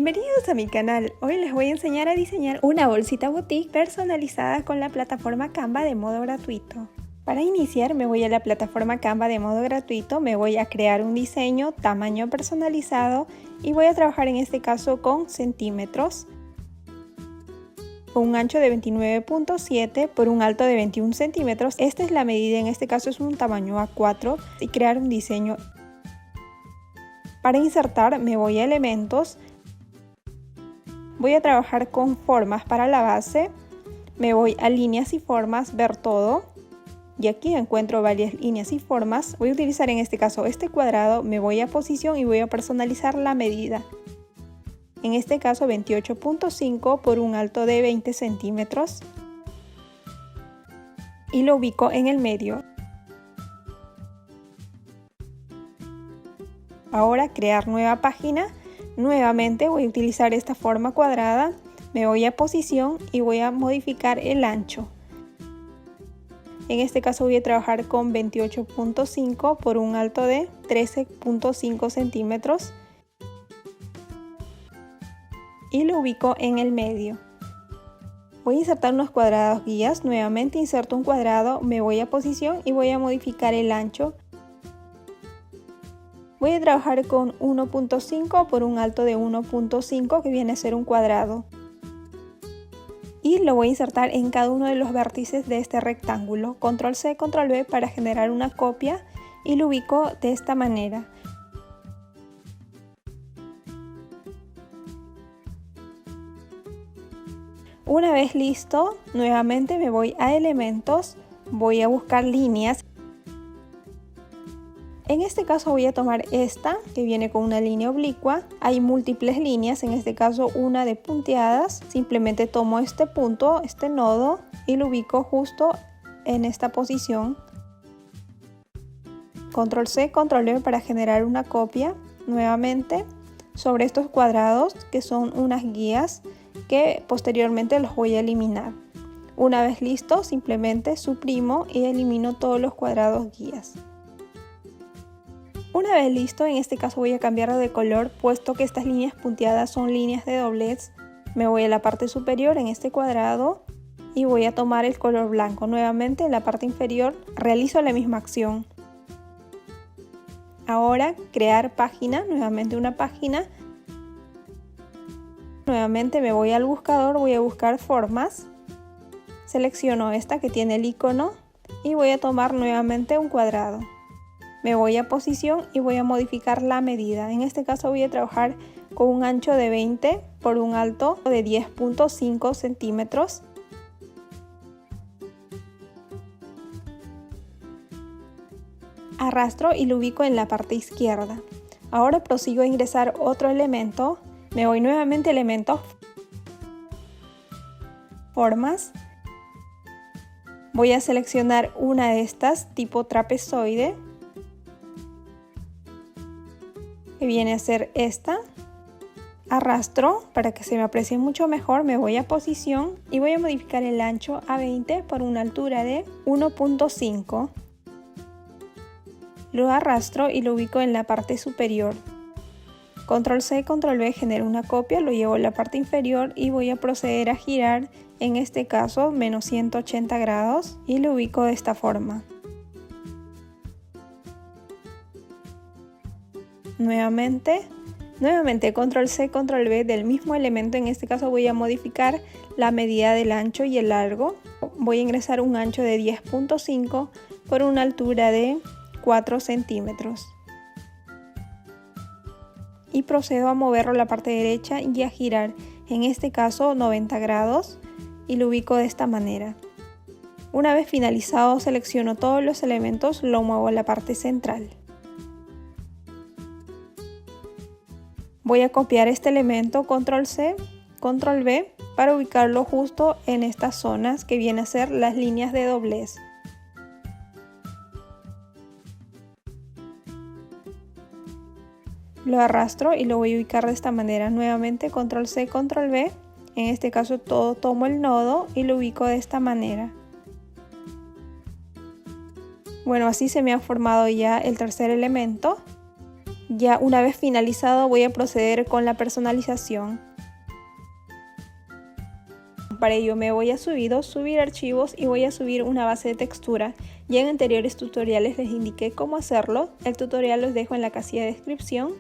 Bienvenidos a mi canal. Hoy les voy a enseñar a diseñar una bolsita boutique personalizada con la plataforma Canva de modo gratuito. Para iniciar me voy a la plataforma Canva de modo gratuito, me voy a crear un diseño tamaño personalizado y voy a trabajar en este caso con centímetros, con un ancho de 29.7 por un alto de 21 centímetros. Esta es la medida, en este caso es un tamaño A4 y crear un diseño. Para insertar me voy a elementos. Voy a trabajar con formas para la base, me voy a líneas y formas, ver todo, y aquí encuentro varias líneas y formas. Voy a utilizar en este caso este cuadrado, me voy a posición y voy a personalizar la medida. En este caso 28.5 por un alto de 20 centímetros y lo ubico en el medio. Ahora crear nueva página. Nuevamente voy a utilizar esta forma cuadrada, me voy a posición y voy a modificar el ancho. En este caso voy a trabajar con 28.5 por un alto de 13.5 centímetros y lo ubico en el medio. Voy a insertar unos cuadrados guías, nuevamente inserto un cuadrado, me voy a posición y voy a modificar el ancho. Voy a trabajar con 1.5 por un alto de 1.5 que viene a ser un cuadrado. Y lo voy a insertar en cada uno de los vértices de este rectángulo. Control C, Control V para generar una copia y lo ubico de esta manera. Una vez listo, nuevamente me voy a elementos, voy a buscar líneas. En este caso voy a tomar esta que viene con una línea oblicua, hay múltiples líneas, en este caso una de punteadas, simplemente tomo este punto, este nodo y lo ubico justo en esta posición. Control C, Control V para generar una copia nuevamente sobre estos cuadrados que son unas guías que posteriormente los voy a eliminar. Una vez listo, simplemente suprimo y elimino todos los cuadrados guías. Una vez listo, en este caso voy a cambiar de color, puesto que estas líneas punteadas son líneas de doblez. Me voy a la parte superior en este cuadrado y voy a tomar el color blanco. Nuevamente en la parte inferior realizo la misma acción. Ahora crear página, nuevamente una página. Nuevamente me voy al buscador, voy a buscar formas. Selecciono esta que tiene el icono y voy a tomar nuevamente un cuadrado. Me voy a posición y voy a modificar la medida. En este caso voy a trabajar con un ancho de 20 por un alto de 10.5 centímetros. Arrastro y lo ubico en la parte izquierda. Ahora prosigo a ingresar otro elemento. Me voy nuevamente a elementos, formas. Voy a seleccionar una de estas tipo trapezoide, que viene a ser esta. Arrastro para que se me aprecie mucho mejor, me voy a posición y voy a modificar el ancho a 20 por una altura de 1.5. Lo arrastro y lo ubico en la parte superior. Control C, Control V, genero una copia, lo llevo a la parte inferior y voy a proceder a girar, en este caso menos 180 grados y lo ubico de esta forma. Nuevamente Control C, Control V del mismo elemento, en este caso voy a modificar la medida del ancho y el largo. Voy a ingresar un ancho de 10.5 por una altura de 4 centímetros. Y procedo a moverlo a la parte derecha y a girar, en este caso 90 grados y lo ubico de esta manera. Una vez finalizado selecciono todos los elementos, lo muevo a la parte central. Voy a copiar este elemento, Control C, Control V, para ubicarlo justo en estas zonas que vienen a ser las líneas de doblez. Lo arrastro y lo voy a ubicar de esta manera. Nuevamente Control C, Control V, en este caso tomo el nodo y lo ubico de esta manera. Bueno, así se me ha formado ya el tercer elemento. Ya una vez finalizado voy a proceder con la personalización. Para ello me voy a subir archivos y voy a subir una base de textura. Ya en anteriores tutoriales les indiqué cómo hacerlo. El tutorial los dejo en la casilla de descripción.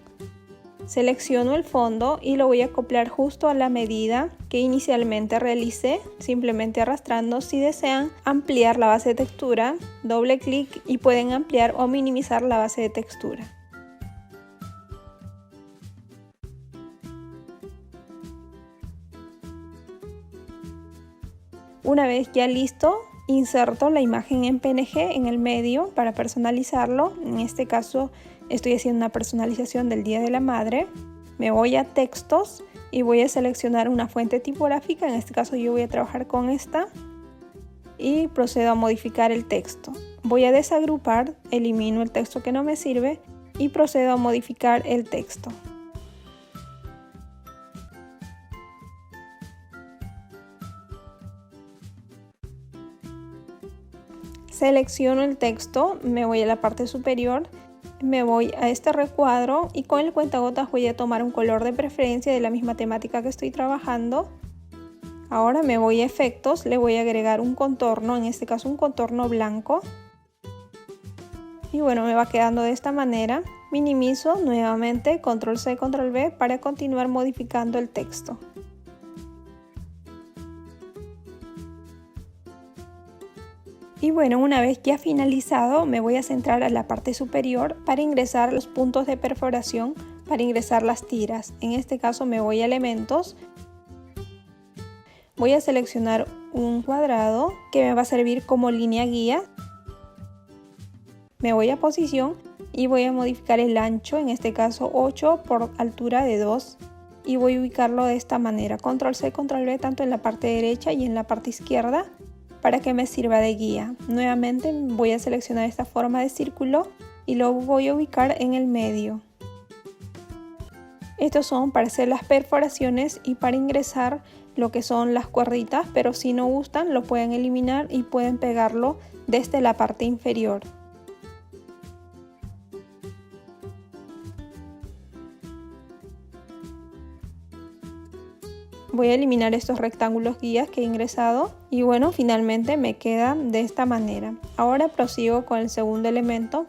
Selecciono el fondo y lo voy a acoplar justo a la medida que inicialmente realicé, simplemente arrastrando. Si desean ampliar la base de textura, doble clic y pueden ampliar o minimizar la base de textura. Una vez ya listo, inserto la imagen en PNG en el medio para personalizarlo. En este caso estoy haciendo una personalización del Día de la Madre. Me voy a textos y voy a seleccionar una fuente tipográfica. En este caso yo voy a trabajar con esta y procedo a modificar el texto. Voy a desagrupar, elimino el texto que no me sirve y procedo a modificar el texto. Selecciono el texto, me voy a la parte superior, me voy a este recuadro y con el cuentagotas voy a tomar un color de preferencia de la misma temática que estoy trabajando. Ahora me voy a efectos, le voy a agregar un contorno, en este caso un contorno blanco. Y bueno, me va quedando de esta manera. Minimizo nuevamente, control C, control V para continuar modificando el texto. Y bueno, una vez ya finalizado me voy a centrar a la parte superior para ingresar los puntos de perforación, para ingresar las tiras. En este caso me voy a elementos, voy a seleccionar un cuadrado que me va a servir como línea guía. Me voy a posición y voy a modificar el ancho, en este caso 8 por altura de 2. Y voy a ubicarlo de esta manera, control C, control V tanto en la parte derecha y en la parte izquierda, para que me sirva de guía. Nuevamente voy a seleccionar esta forma de círculo y lo voy a ubicar en el medio. Estos son para hacer las perforaciones y para ingresar lo que son las cuerditas, pero si no gustan lo pueden eliminar y pueden pegarlo desde la parte inferior. Voy a eliminar estos rectángulos guías que he ingresado y bueno, finalmente me queda de esta manera. Ahora prosigo con el segundo elemento.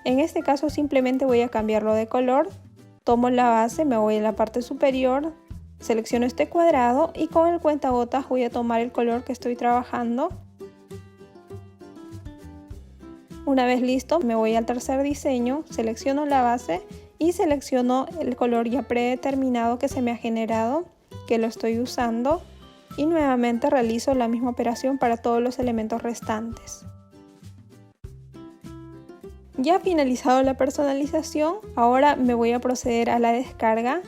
En este caso simplemente voy a cambiarlo de color. Tomo la base, me voy a la parte superior, selecciono este cuadrado y con el cuentagotas voy a tomar el color que estoy trabajando. Una vez listo, me voy al tercer diseño, selecciono la base y selecciono el color ya predeterminado que se me ha generado, que lo estoy usando, y nuevamente realizo la misma operación para todos los elementos restantes. Ya finalizado la personalización, ahora me voy a proceder a la descarga.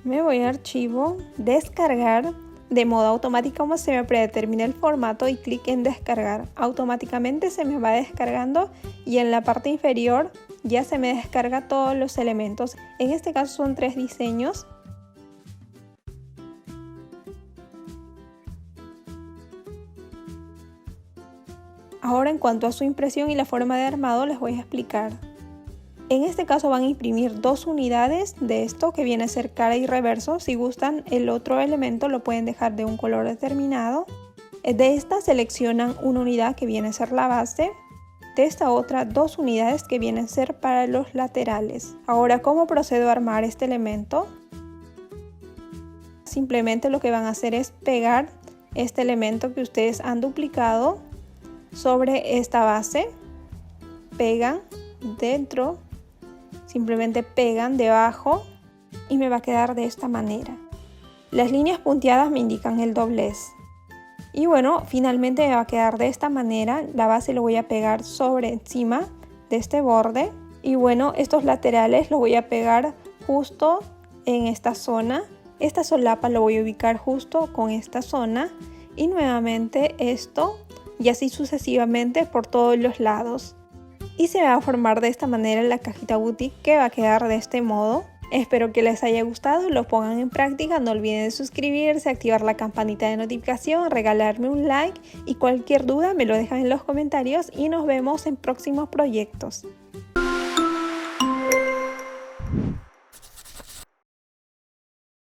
Me voy a archivo, descargar, de modo automático como se me predetermina el formato y clic en descargar. Automáticamente se me va descargando y en la parte inferior ya se me descarga todos los elementos. En este caso son 3 diseños. Ahora en cuanto a su impresión y la forma de armado les voy a explicar. En este caso van a imprimir 2 unidades de esto que viene a ser cara y reverso. Si gustan el otro elemento lo pueden dejar de un color determinado. De esta seleccionan una unidad que viene a ser la base. De esta otra 2 unidades que vienen a ser para los laterales. Ahora, ¿cómo procedo a armar este elemento? Simplemente lo que van a hacer es pegar este elemento que ustedes han duplicado sobre esta base. Pegan dentro, simplemente pegan debajo y me va a quedar de esta manera. Las líneas punteadas me indican el doblez. Y bueno, finalmente me va a quedar de esta manera. La base lo voy a pegar sobre encima de este borde. Y bueno, estos laterales los voy a pegar justo en esta zona. Esta solapa lo voy a ubicar justo con esta zona. Y nuevamente esto, y así sucesivamente por todos los lados. Y se va a formar de esta manera la cajita boutique, que va a quedar de este modo. Espero que les haya gustado, lo pongan en práctica, no olviden de suscribirse, activar la campanita de notificación, regalarme un like y cualquier duda me lo dejan en los comentarios y nos vemos en próximos proyectos.